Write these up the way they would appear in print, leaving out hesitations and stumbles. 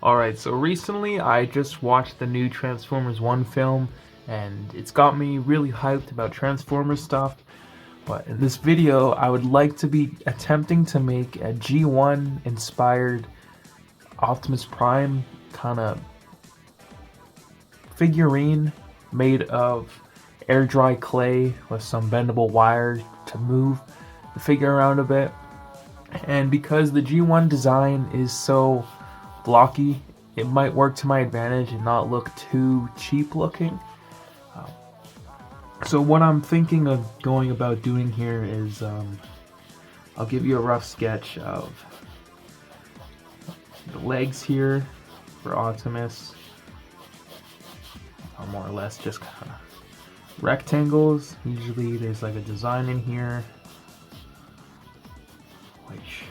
Alright, so recently I just watched the new Transformers 1 film, and it's got me really hyped about Transformers stuff. But in this video, I would like to be attempting to make a G1 inspired Optimus Prime kind of figurine made of air dry clay with some bendable wire to move the figure around a bit. And because the G1 design is so blocky, it might work to my advantage and not look too cheap looking. So what I'm thinking of going about doing here is I'll give you a rough sketch of the legs here for Optimus, are more or less just kind of rectangles. Usually there's like a design in here which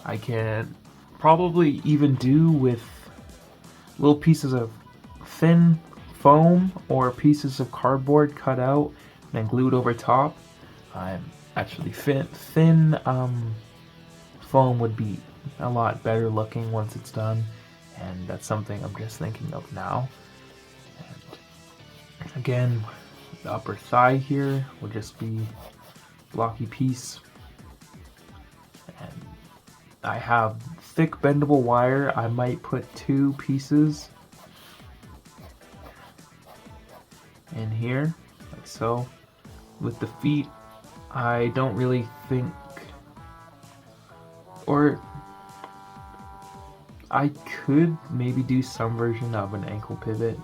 I can probably even do with little pieces of thin foam or pieces of cardboard cut out and then glued over top. Actually thin foam would be a lot better looking once it's done, and that's something I'm just thinking of now. And again, the upper thigh here will just be blocky piece, and I have thick bendable wire. I might put 2 pieces in here, like so. With the feet, I don't really think, or I could maybe do some version of an ankle pivot.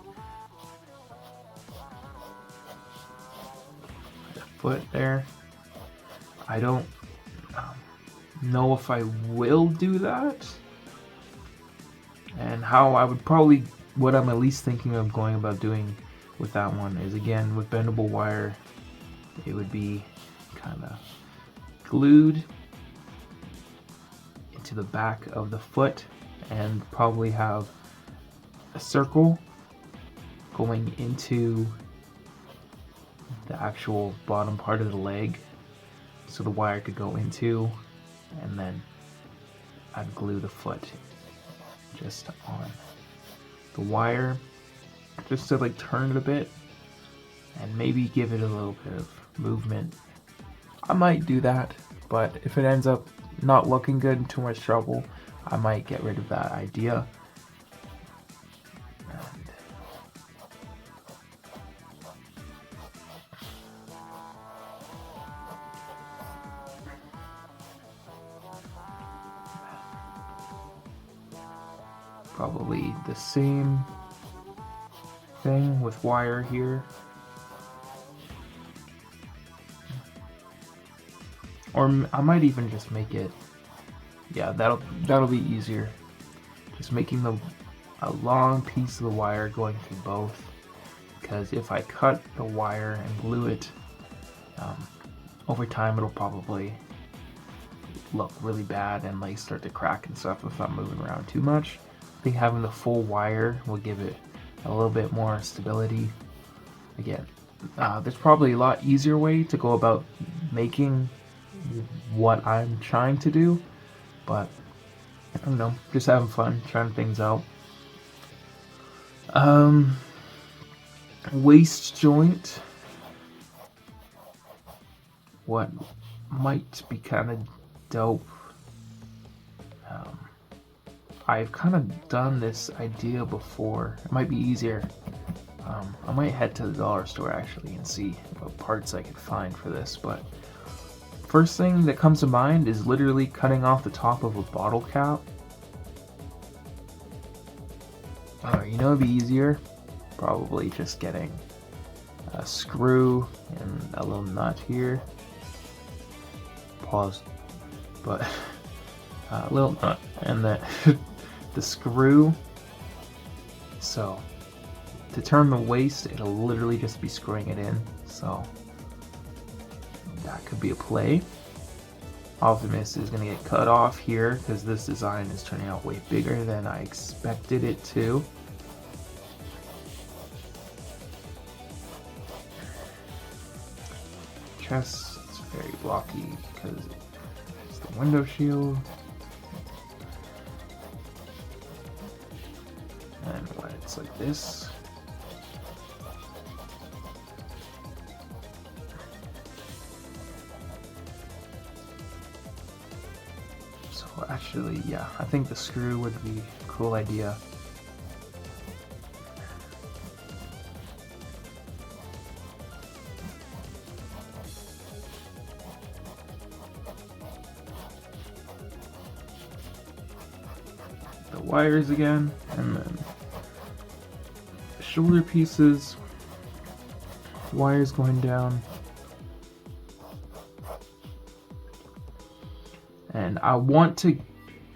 The foot there. I don't know if I will do that, and how I would probably, what I'm at least thinking of going about doing with that one is, again, with bendable wire, it would be kind of glued into the back of the foot and probably have a circle going into the actual bottom part of the leg so the wire could go into, and then I'd glue the foot just on the wire just to like turn it a bit and maybe give it a little bit of movement. I might do that, but if it ends up not looking good and too much trouble, I might get rid of that idea. And probably the same thing with wire here. Or I might even just make it, yeah, that'll be easier. Just making a long piece of the wire going through both, because if I cut the wire and glue it, over time it'll probably look really bad and like start to crack and stuff if I'm moving around too much. I think having the full wire will give it a little bit more stability. Again, there's probably a lot easier way to go about making what I'm trying to do, but I don't know, just having fun, trying things out. Waist joint. What might be kind of dope. I've kind of done this idea before. It might be easier. I might head to the dollar store actually and see what parts I could find for this, but first thing that comes to mind is literally cutting off the top of a bottle cap. You know, it'd be easier? Probably just getting a screw and a little nut here. Pause. But a little nut and the screw. So to turn the waist, it'll literally just be screwing it in. So that could be a play. Optimus is going to get cut off here because this design is turning out way bigger than I expected it to. Chest is very blocky because it's the window shield. why it's like this. So actually, yeah, I think the screw would be a cool idea. The wires again, and then the shoulder pieces, wires going down. And I want to,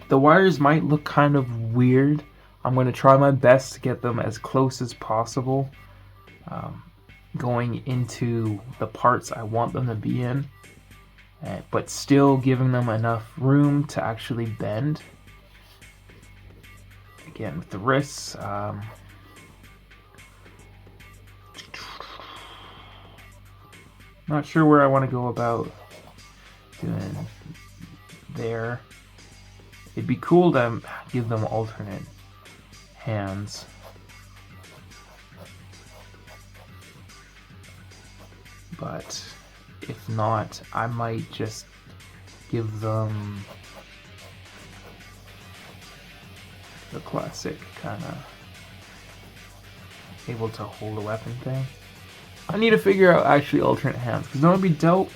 the wires might look kind of weird. I'm going to try my best to get them as close as possible, going into the parts I want them to be in, but still giving them enough room to actually bend. Again, with the wrists, not sure where I want to go about doing there. It'd be cool to give them alternate hands. But if not, I might just give them the classic kind of able to hold a weapon thing. I need to figure out actually alternate hands, because that would be dope.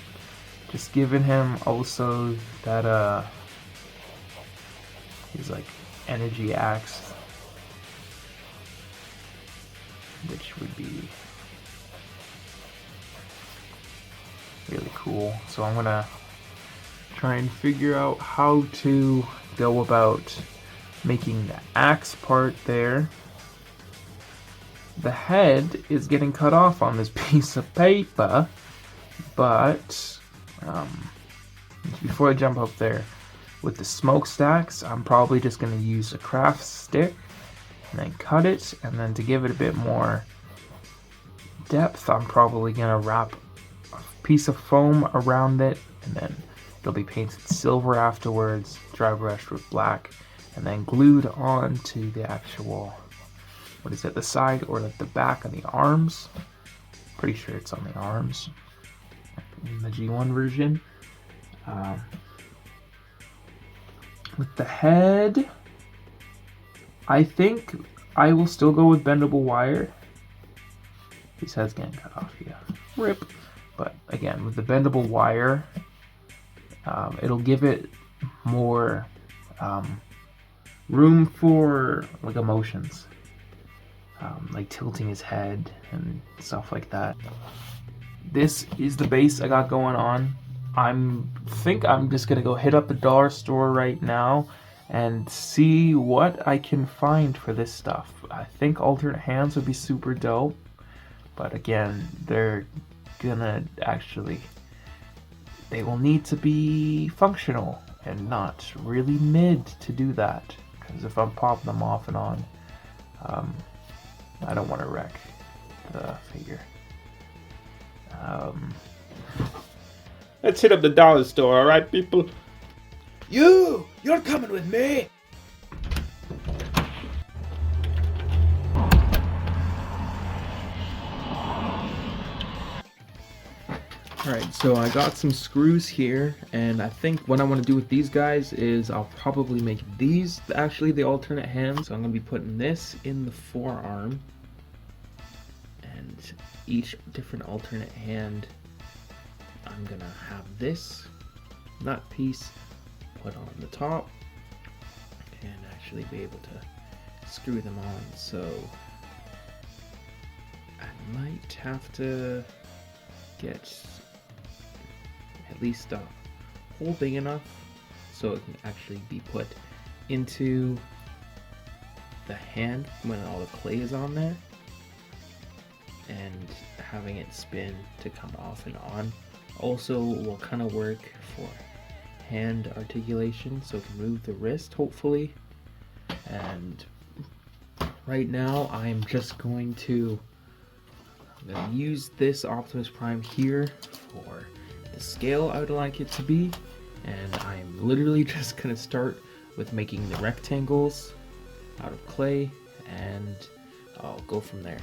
Just giving him also that his like energy axe, which would be really cool. So I'm gonna try and figure out how to go about making the axe part there. The head is getting cut off on this piece of paper, but before I jump up there, with the smokestacks, I'm probably just going to use a craft stick and then cut it, and then to give it a bit more depth, I'm probably going to wrap a piece of foam around it, and then it'll be painted silver afterwards, dry brushed with black, and then glued onto the actual, what is it, the side or like the back of the arms. Pretty sure it's on the arms in the G1 version. With the head, I think I will still go with bendable wire. His head's getting cut off, yeah. Rip. But again, with the bendable wire, it'll give it more room for like emotions, like tilting his head and stuff like that. This is the base I got going on. Think I'm just gonna go hit up the dollar store right now and see what I can find for this stuff. I think alternate hands would be super dope, but again, they're gonna actually, they will need to be functional and not really mid to do that, because if I'm popping them off and on, I don't want to wreck the figure. Let's hit up the dollar store, alright, people? You're coming with me! Alright, so I got some screws here, and I think what I want to do with these guys is I'll probably make these actually the alternate hands. So I'm going to be putting this in the forearm, and each different alternate hand, I'm going to have this nut piece put on the top and actually be able to screw them on. So I might have to get at least a hole big enough so it can actually be put into the hand when all the clay is on there, and having it spin to come off and on also will kind of work for hand articulation, so it can move the wrist hopefully. And right now I'm just going to use this Optimus Prime here for the scale I would like it to be, and I'm literally just gonna start with making the rectangles out of clay and I'll go from there.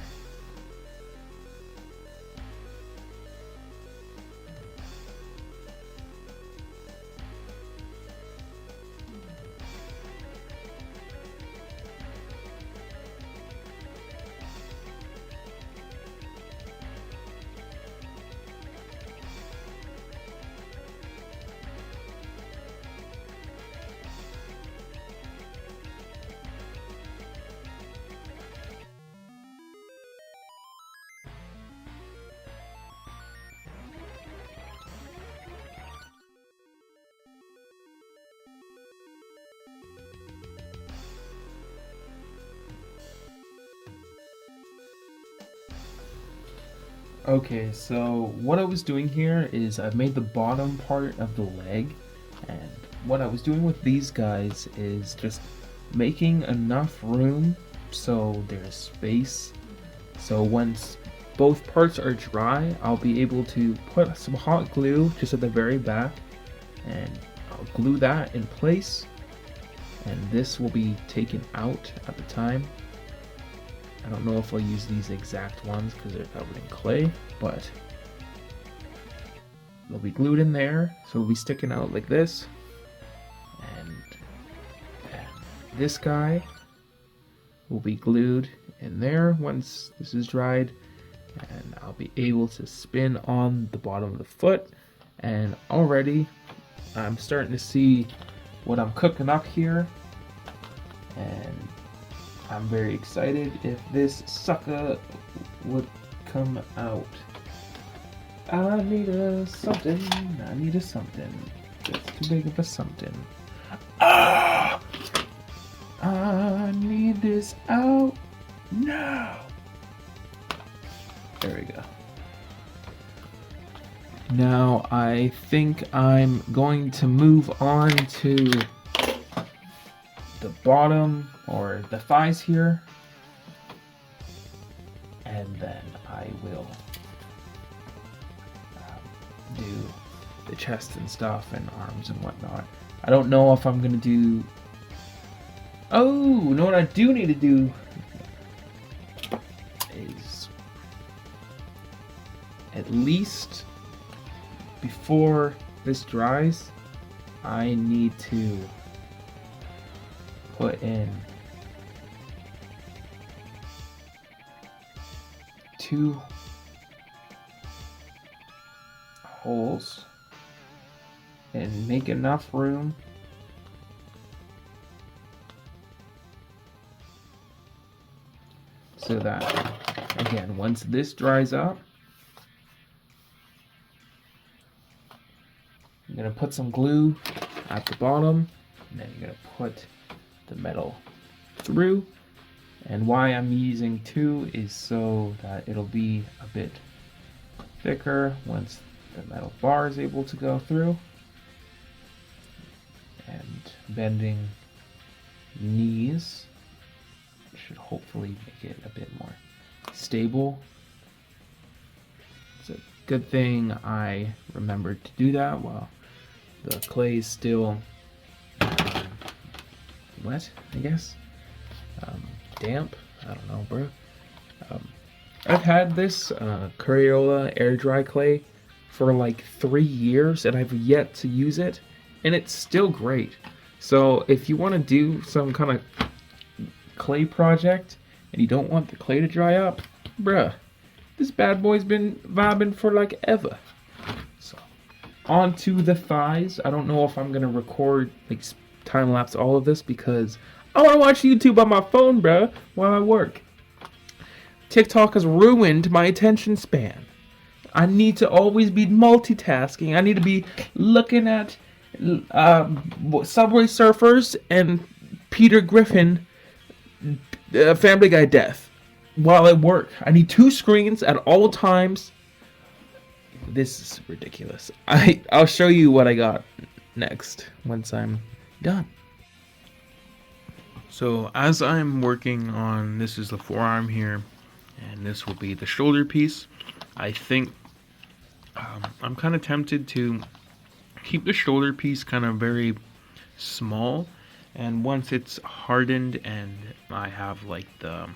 Okay, so what I was doing here is I've made the bottom part of the leg, and what I was doing with these guys is just making enough room so there's space. So once both parts are dry, I'll be able to put some hot glue just at the very back, and I'll glue that in place, and this will be taken out at the time. I don't know if I'll use these exact ones because they're covered in clay, but they'll be glued in there, so it'll be sticking out like this. And this guy will be glued in there once this is dried, and I'll be able to spin on the bottom of the foot. And already I'm starting to see what I'm cooking up here, and I'm very excited if this sucker would come out. I need a something. It's too big of a something. Ah! I need this out now. There we go. Now I think I'm going to move on to the bottom or the thighs here, and then I will do the chest and stuff and arms and whatnot. I don't know if I'm gonna do... Oh, you know what I do need to do is, at least before this dries, I need to put in 2 holes and make enough room so that, again, once this dries up, I'm going to put some glue at the bottom, and then you're going to put the metal through. And why I'm using 2 is so that it'll be a bit thicker once the metal bar is able to go through. And bending knees should hopefully make it a bit more stable. It's a good thing I remembered to do that while the clay is still wet, I guess. Damp? I don't know, bro. I've had this Crayola air dry clay for like 3 years, and I've yet to use it, and it's still great. So if you want to do some kind of clay project and you don't want the clay to dry up, bruh, this bad boy's been vibing for like ever. So on to the thighs. I don't know if I'm gonna record like time lapse all of this because I want to watch YouTube on my phone, bruh, while I work. TikTok has ruined my attention span. I need to always be multitasking. I need to be looking at Subway Surfers and Peter Griffin Family Guy death while I work. I need 2 screens at all times. This is ridiculous. I'll show you what I got next once I'm done. So as I'm working on, this is the forearm here, and this will be the shoulder piece. I think I'm kind of tempted to keep the shoulder piece kind of very small, and once it's hardened and I have like the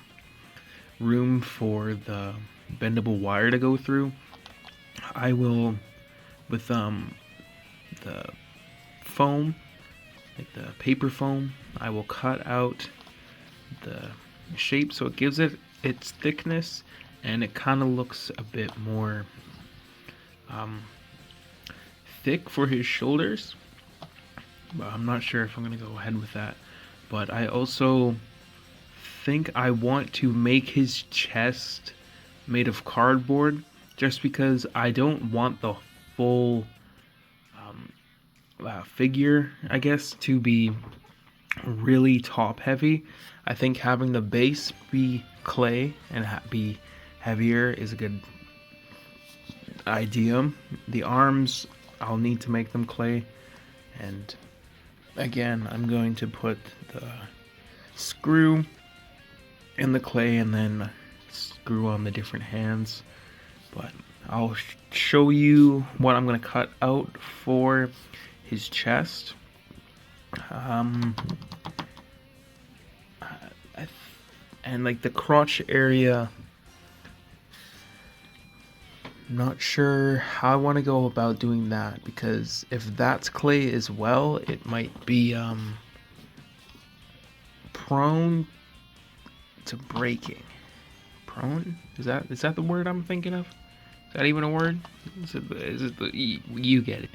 room for the bendable wire to go through, I will, with the foam, like the paper foam, I will cut out the shape so it gives it its thickness, and it kind of looks a bit more thick for his shoulders. But I'm not sure if I'm gonna go ahead with that. But I also think I want to make his chest made of cardboard, just because I don't want the full figure, I guess, to be really top heavy. I think having the base be clay and be heavier is a good idea. The arms, I'll need to make them clay, and again, I'm going to put the screw in the clay and then screw on the different hands. But I'll show you what I'm going to cut out for his chest. And like the crotch area, not sure how I want to go about doing that, because if that's clay as well, it might be prone to breaking. Prone? Is that the word I'm thinking of? Is that even a word? You get it.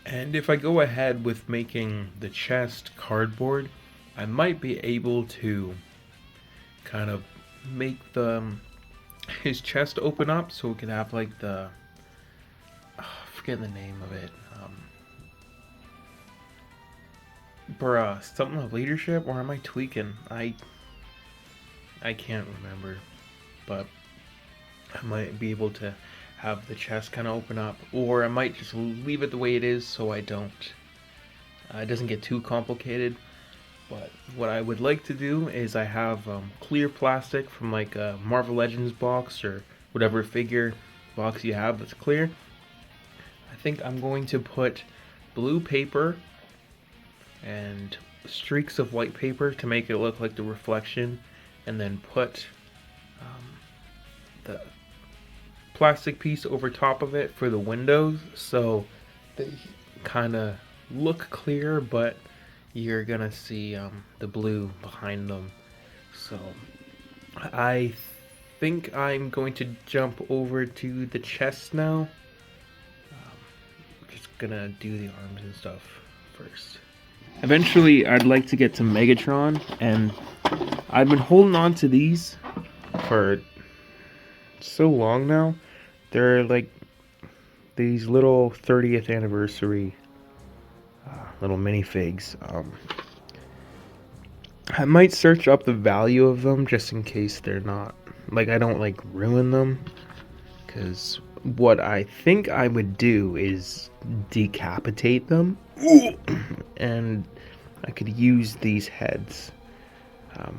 And if I go ahead with making the chest cardboard, I might be able to kind of make his chest open up so it could have like the, I forget the name of it. Something of leadership, or am I tweaking? I can't remember, but I might be able to have the chest kind of open up, or I might just leave it the way it is so I don't, it doesn't get too complicated. But what I would like to do is I have clear plastic from like a Marvel Legends box or whatever figure box you have that's clear. I think I'm going to put blue paper and streaks of white paper to make it look like the reflection, and then put the plastic piece over top of it for the windows, so they kind of look clear, but you're gonna see the blue behind them. So I think I'm going to jump over to the chest now. Just gonna do the arms and stuff first. Eventually, I'd like to get to Megatron, and I've been holding on to these for so long now. They're like these little 30th anniversary little minifigs. I might search up the value of them just in case they're not, like, I don't like ruin them, because what I think I would do is decapitate them. And I could use these heads,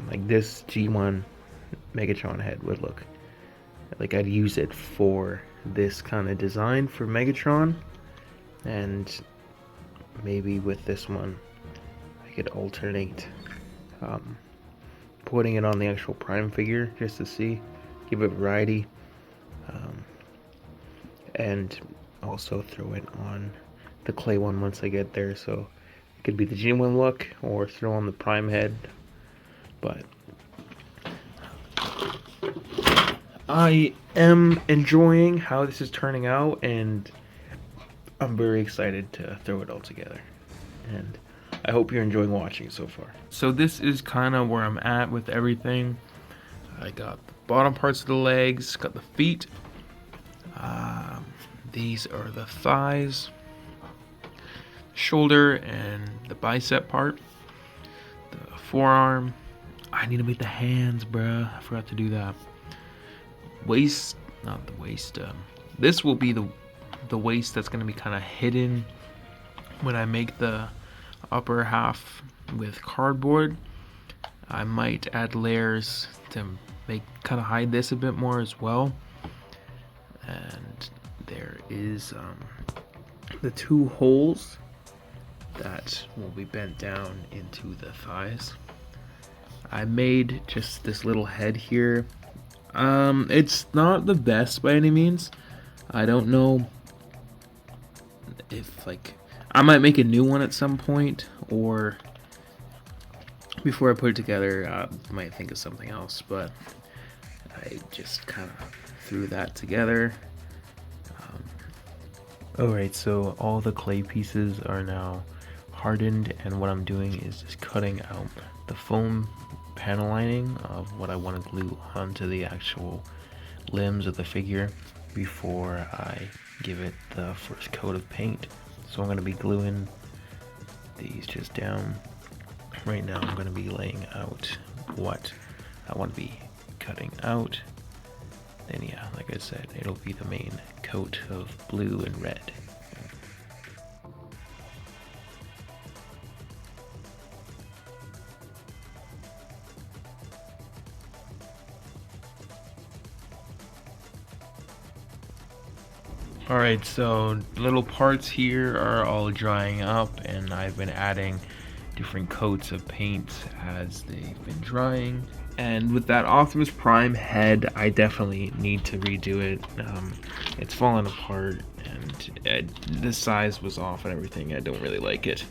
like this G1 Megatron head would look like. I'd use it for this kind of design for Megatron, and maybe with this one I could alternate putting it on the actual Prime figure just to see, give it variety, and also throw it on the clay one once I get there, so it could be the G1 look or throw on the Prime head. But I am enjoying how this is turning out, and I'm very excited to throw it all together, and I hope you're enjoying watching so far. So this is kind of where I'm at with everything. I got the bottom parts of the legs, got the feet, these are the thighs, shoulder and the bicep part, the forearm. I need to make the hands, bruh. I forgot to do that. Waist, not the waist. This will be the waist that's gonna be kind of hidden when I make the upper half with cardboard. I might add layers to make kind of hide this a bit more as well. And there is the two holes that will be bent down into the thighs. I made just this little head here It's not the best by any means. I don't know if like I might make a new one at some point, or before I put it together, I might think of something else. But I just kind of threw that together. Alright, so all the clay pieces are now hardened, and what I'm doing is just cutting out the foam panel lining of what I want to glue onto the actual limbs of the figure before I give it the first coat of paint. So I'm going to be gluing these just down. Right now I'm going to be laying out what I want to be cutting out. And yeah, like I said, it'll be the main coat of blue and red. Alright, so little parts here are all drying up, and I've been adding different coats of paint as they've been drying. And with that Optimus Prime head, I definitely need to redo it. It's falling apart, and the size was off and everything. I don't really like it.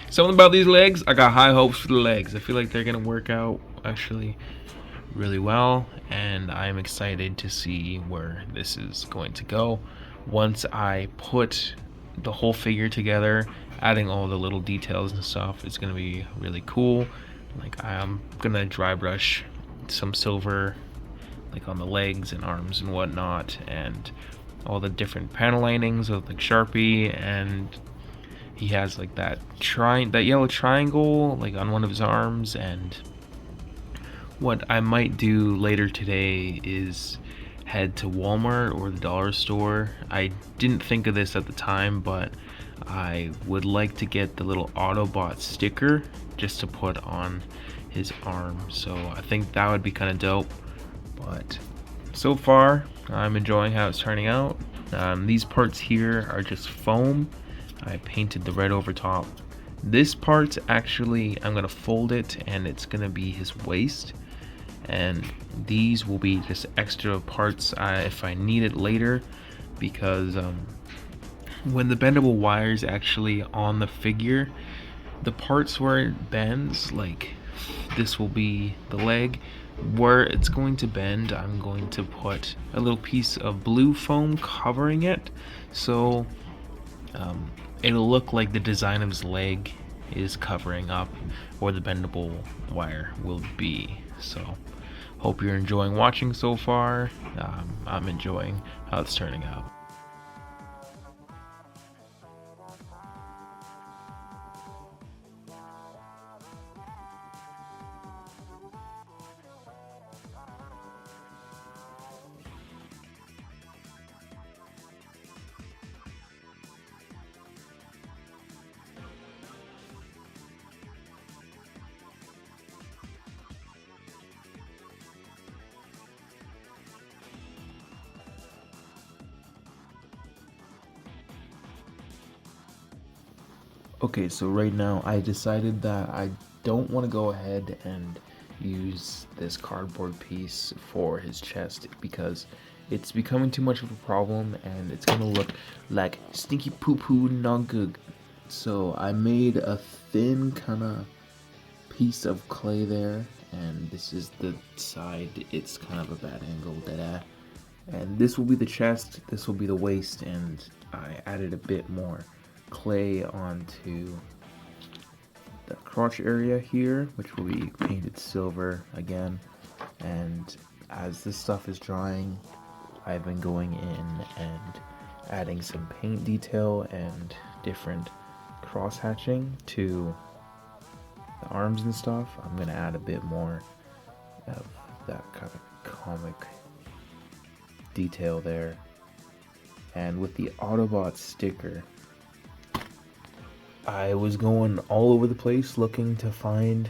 Something about these legs, I got high hopes for the legs. I feel like they're gonna work out actually really well, and I'm excited to see where this is going to go. Once I put the whole figure together, adding all the little details and stuff, it's gonna be really cool. Like, I'm gonna dry brush some silver like on the legs and arms and whatnot, and all the different panel linings with like Sharpie, and he has like that yellow triangle like on one of his arms. And what I might do later today is head to Walmart or the dollar store. I didn't think of this at the time, but I would like to get the little Autobot sticker just to put on his arm. So I think that would be kind of dope. But so far, I'm enjoying how it's turning out. These parts here are just foam. I painted the red over top. This part, actually, I'm gonna fold it, and it's gonna be his waist. And these will be just extra parts if I need it later, because when the bendable wire is actually on the figure, the parts where it bends, like this will be the leg, where it's going to bend, I'm going to put a little piece of blue foam covering it, so it'll look like the design of his leg is covering up where the bendable wire will be. So hope you're enjoying watching so far. I'm enjoying how it's turning out. Okay, so right now I decided that I don't want to go ahead and use this cardboard piece for his chest because it's becoming too much of a problem and it's gonna look like stinky poo poo not good. So I made a thin kind of piece of clay there, and this is the side. It's kind of a bad angle, and this will be the chest, this will be the waist, and I added a bit more clay onto the crotch area here, which will be painted silver again. And as this stuff is drying, I've been going in and adding some paint detail and different cross hatching to the arms and stuff. I'm gonna add a bit more of that kind of comic detail there. And with the Autobot sticker, I was going all over the place looking to find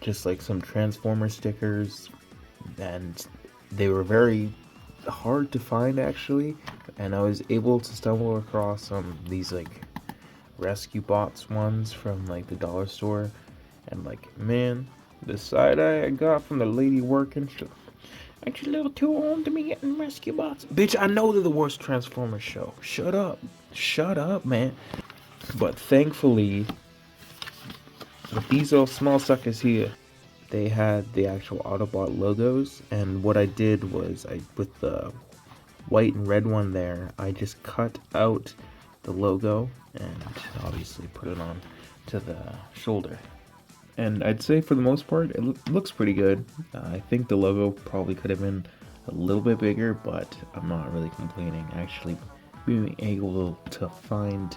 just like some Transformer stickers, and they were very hard to find actually, and I was able to stumble across these like Rescue Bots ones from like the dollar store, and like, man, the side eye I got from the lady working, Aren't you a little too old to be getting rescue bots? Bitch, I know they're the worst Transformers show. Shut up. Shut up, man. But thankfully, with these little small suckers here, they had the actual Autobot logos, and what I did was, with the white and red one there, I just cut out the logo and obviously put it on to the shoulder. And I'd say for the most part, it looks pretty good. I think the logo probably could have been a little bit bigger, but I'm not really complaining. Actually, being able to find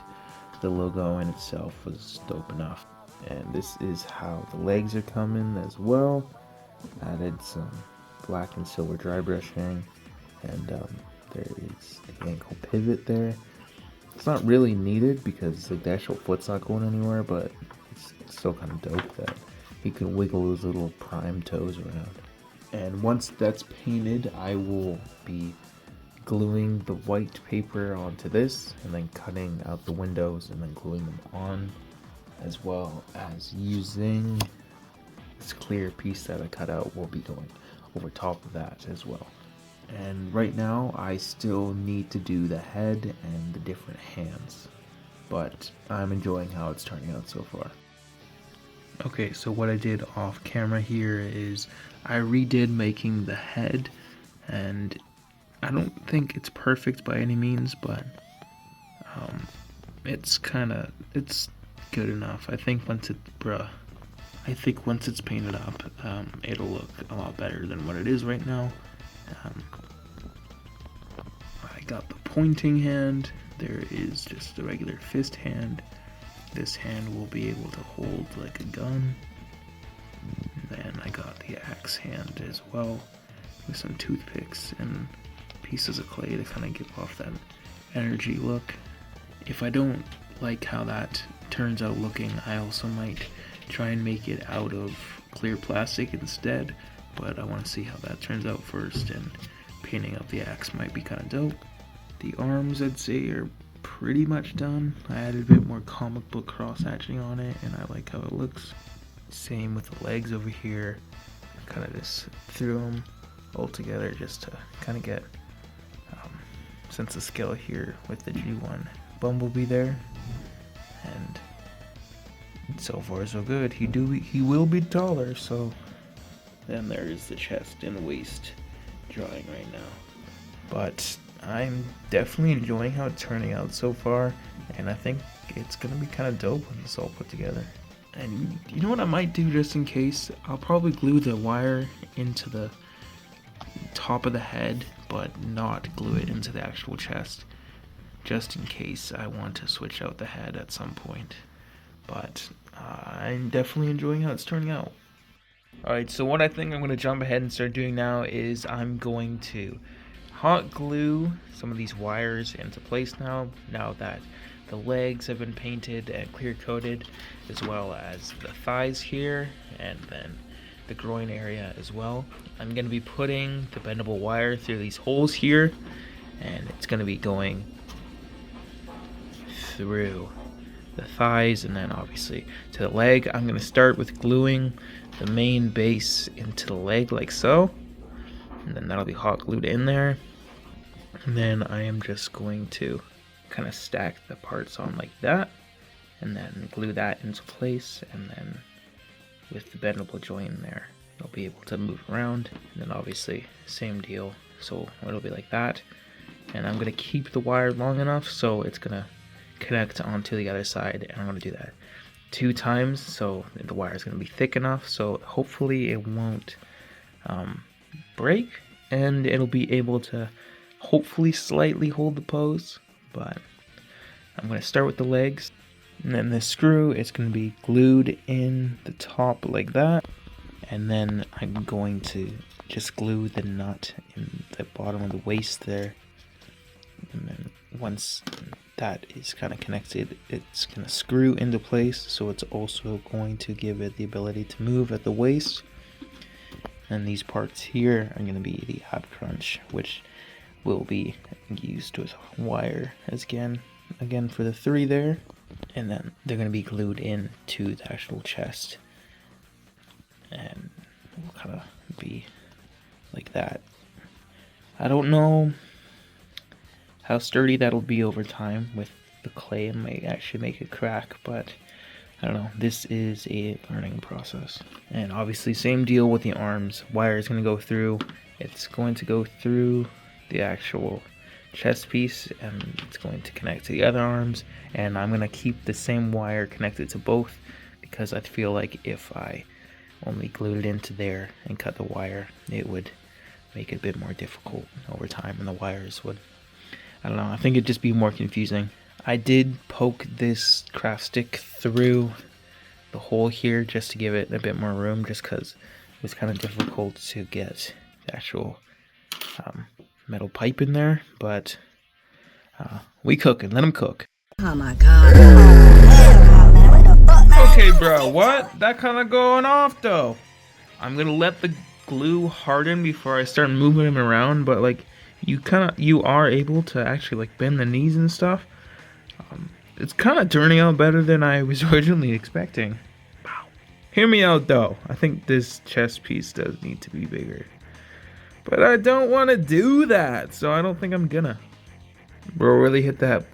the logo in itself was dope enough. And this is how the legs are coming as well. Added some black and silver dry brushing, and there is the ankle pivot there. It's not really needed because like the actual foot's not going anywhere, but it's still kind of dope that you can wiggle those little prime toes around. And once that's painted, I will be gluing the white paper onto this and then cutting out the windows and then gluing them on, as well as using this clear piece that I cut out will be going over top of that as well. And right now I still need to do the head and the different hands, but I'm enjoying how it's turning out so far. Okay, so what I did off camera here is I redid making the head, and I don't think it's perfect by any means, but it's good enough. I think once it's painted up, it'll look a lot better than what it is right now. I got the pointing hand. There is just the regular fist hand. This hand will be able to hold like a gun. And then I got the axe hand as well, with some toothpicks and pieces of clay to kind of give off that energy look. If I don't like how that turns out looking, I also might try and make it out of clear plastic instead, but I want to see how that turns out first, and painting up the axe might be kind of dope. The arms, I'd say, are pretty much done. I added a bit more comic book cross-hatching on it, and I like how it looks. Same with the legs over here. Kind of just threw them all together just to kind of get sense of scale here with the G1 Bumblebee there. And so far so good. He will be taller, so then there is the chest and waist drawing right now. But I'm definitely enjoying how it's turning out so far, and I think it's gonna be kind of dope when it's all put together. And you know what I might do just in case? I'll probably glue the wire into the top of the head, but not glue it into the actual chest, just in case I want to switch out the head at some point. But I'm definitely enjoying how it's turning out. Alright, so what I think I'm going to jump ahead and start doing now is I'm going to hot glue some of these wires into place now that the legs have been painted and clear coated, as well as the thighs here and then the groin area as well. I'm going to be putting the bendable wire through these holes here, and it's going to be going through the thighs and then obviously to the leg. I'm going to start with gluing the main base into the leg like so, and then that'll be hot glued in there. And then I am just going to kind of stack the parts on like that, and then glue that into place, and then with the bendable joint in there, I'll be able to move around. And then obviously same deal, so it'll be like that. And I'm gonna keep the wire long enough so it's gonna connect onto the other side, and I'm gonna do that 2 times, so the wire is gonna be thick enough so hopefully it won't break, and it'll be able to hopefully slightly hold the pose. But I'm gonna start with the legs, and then the screw is going to be glued in the top like that, and then I'm going to just glue the nut in the bottom of the waist there, and then once that is kind of connected, it's going to screw into place, so it's also going to give it the ability to move at the waist. And these parts here are going to be the ab crunch, which will be used with wire as again for the 3 there. And then they're going to be glued in to the actual chest, and it will kind of be like that. I don't know how sturdy that'll be over time with the clay. It might actually make it crack, but I don't know. This is a learning process. And obviously same deal with the arms. Wire is going to go through. It's going to go through the actual chest piece and it's going to connect to the other arms. And I'm going to keep the same wire connected to both because I feel like if I only glued it into there and cut the wire, it would make it a bit more difficult over time and the wires would, I don't know, I think it'd just be more confusing. I did poke this craft stick through the hole here just to give it a bit more room, just because it was kind of difficult to get the actual metal pipe in there, but we cooking, let them cook. Oh my god. Oh, man, what the fuck, man? Okay, bro, what? That kind of going off, though. I'm gonna let the glue harden before I start moving him around, but like, you are able to actually like bend the knees and stuff. It's kind of turning out better than I was originally expecting. Wow. Hear me out, though. I think this chest piece does need to be bigger. But I don't want to do that, so I don't think I'm gonna. Bro, really hit that.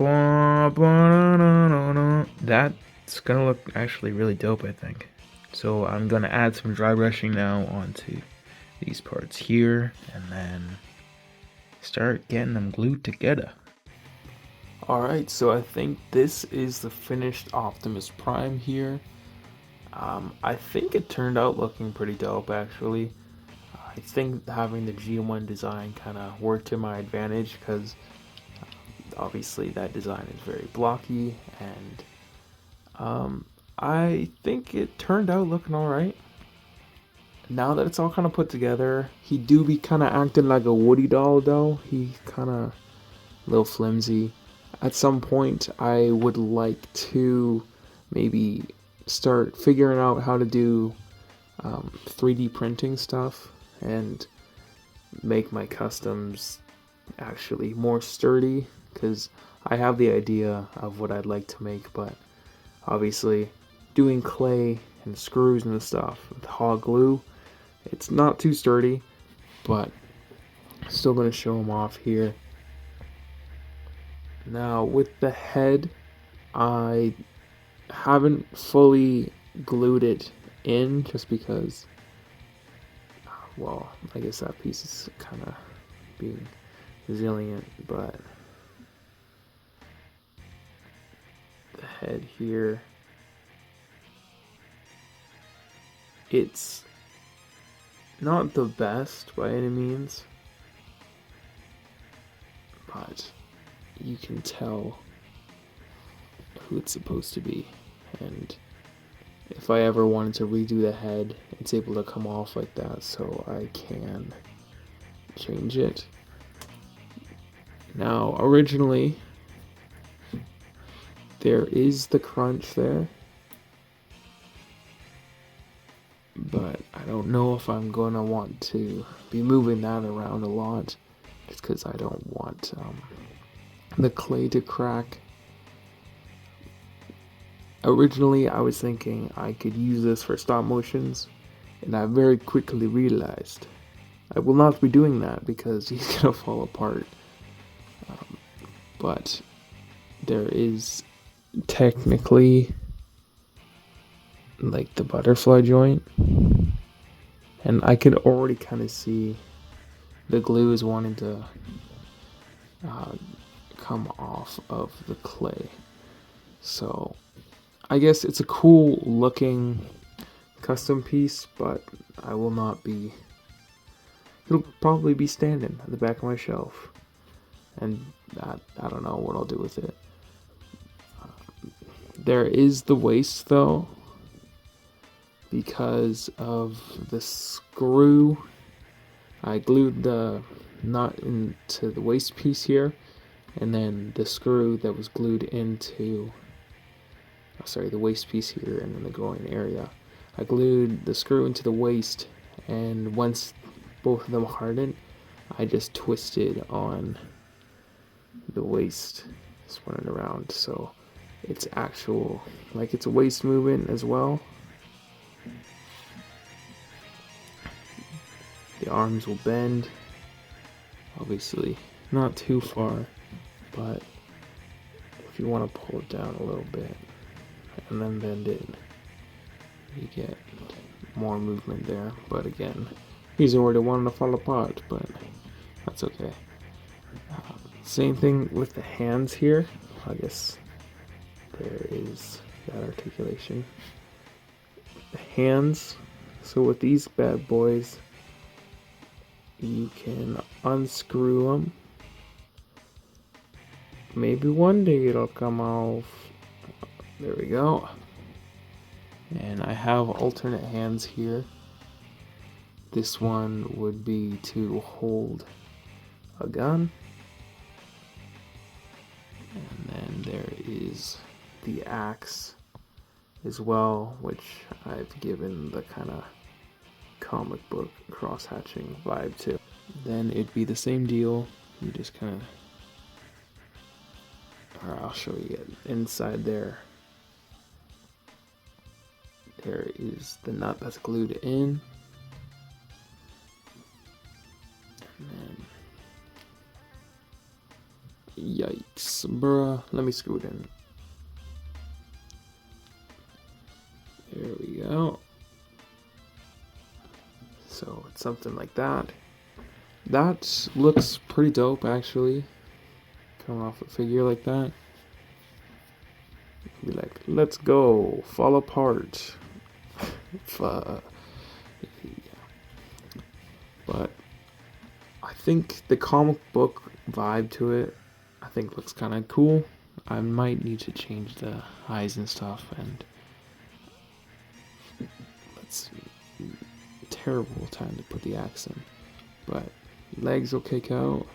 That's gonna look actually really dope, I think. So I'm gonna add some dry brushing now onto these parts here, and then start getting them glued together. Alright, so I think this is the finished Optimus Prime here. I think it turned out looking pretty dope, actually. I think having the G1 design kind of worked to my advantage because obviously that design is very blocky, and I think it turned out looking alright. Now that it's all kind of put together, he do be kind of acting like a Woody doll though. He kind of a little flimsy. At some point, I would like to maybe start figuring out how to do 3D printing stuff and make my customs actually more sturdy, because I have the idea of what I'd like to make, but obviously doing clay and screws and stuff with hot glue, it's not too sturdy, but I'm still going to show them off here. Now, with the head, I haven't fully glued it in just because, well, I guess that piece is kind of being resilient, but the head here, it's not the best by any means, but you can tell who it's supposed to be, and if I ever wanted to redo the head, it's able to come off like that, so I can change it. Now, originally, there is the crunch there, but I don't know if I'm gonna want to be moving that around a lot, just because I don't want the clay to crack. Originally, I was thinking I could use this for stop motions, and I very quickly realized I will not be doing that because he's gonna fall apart. But there is technically like the butterfly joint, and I can already kind of see the glue is wanting to come off of the clay. So I guess it's a cool looking custom piece, but I will not be, it'll probably be standing at the back of my shelf, and I don't know what I'll do with it. There is the waist though, because of the screw. I glued the nut into the waist piece here, and then the screw that was glued into, the waist piece here and then the groin area. I glued the screw into the waist, and once both of them hardened, I just twisted on the waist, spun it around, so it's actual, like it's a waist movement as well. The arms will bend, Obviously, not too far, but if you want to pull it down a little bit and then bend it, you get more movement there. But again, he's already wanting to fall apart, but that's okay. Same thing with the hands here. I guess there is that articulation. The hands, so with these bad boys, you can unscrew them. Maybe one day it'll come off. There we go. And I have alternate hands here. This one would be to hold a gun. And then there is the axe as well, which I've given the kind of comic book cross-hatching vibe to. Then it'd be the same deal. You just kind of, or I'll show you it. Inside there, there is the nut that's glued in. And then, yikes, bruh. Let me screw it in. There we go. So it's something like that. That looks pretty dope, actually. Coming off a figure like that. Be like, let's go, fall apart. But I think the comic book vibe to it, I think looks kind of cool. I might need to change the eyes and stuff, and let's see. Terrible time to put the axe in, but legs will kick out.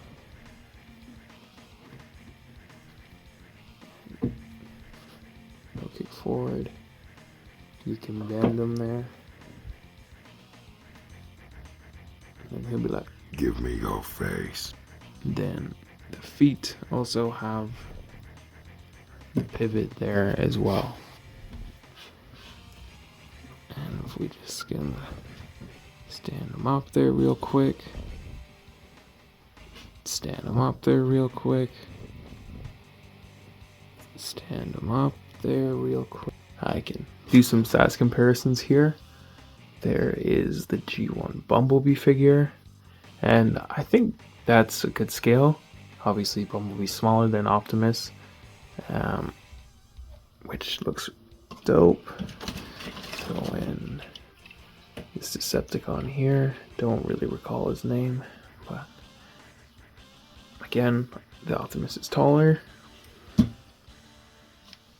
They'll kick forward. You can bend them there, and he'll be like, "Give me your face." then the feet also have the pivot there as well. And if we just can stand them up there real quick. Stand them up there real quick. Stand them up there real quick. I can do some size comparisons here. There is the G1 Bumblebee figure, and I think that's a good scale. Obviously, Bumblebee's smaller than Optimus, which looks dope. Throw in this Decepticon here. Don't really recall his name, but again, the Optimus is taller.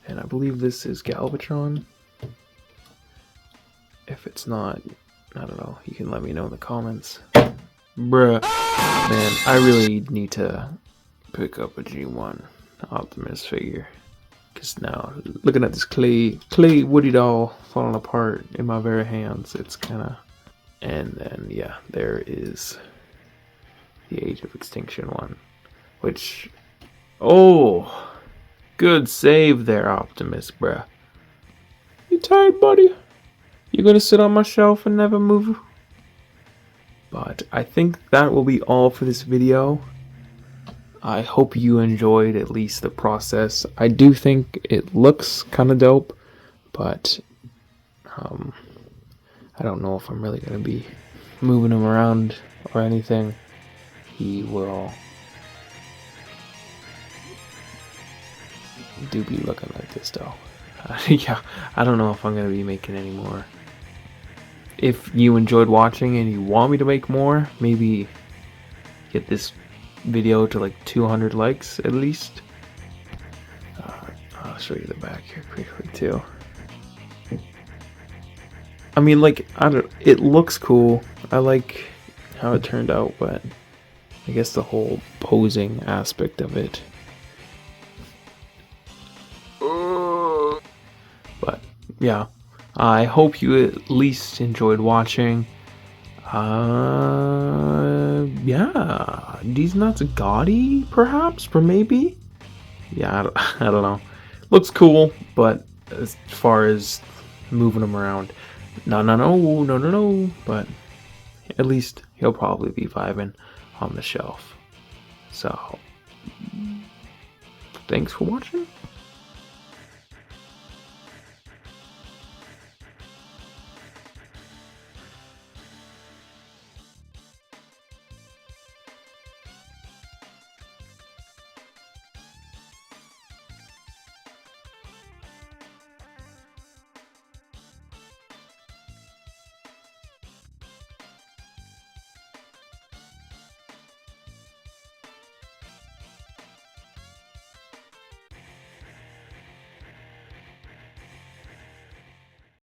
And I believe this is Galvatron. If it's not, I don't know. You can let me know in the comments. Bruh. Man, I really need to pick up a G1 Optimus figure. Because now, looking at this clay Woody doll falling apart in my very hands, it's kind of... And then, yeah, there is the Age of Extinction one. Which... Oh! Good save there, Optimus, bruh. You tired, buddy? You gonna sit on my shelf and never move? But I think that will be all for this video. I hope you enjoyed at least the process. I do think it looks kind of dope, but I don't know if I'm really gonna be moving him around or anything. He will do be looking like this though. Yeah, I don't know if I'm gonna be making any more. If you enjoyed watching and you want me to make more, maybe get this video to like 200 likes at least. I'll show you the back here quickly too. I mean, like, it looks cool. I like how it turned out, but I guess the whole posing aspect of it. But yeah, I hope you at least enjoyed watching. Yeah, these nuts gaudy, perhaps, or maybe. Yeah, I don't know. Looks cool, but as far as moving them around, no. But at least he'll probably be vibing on the shelf. So, thanks for watching.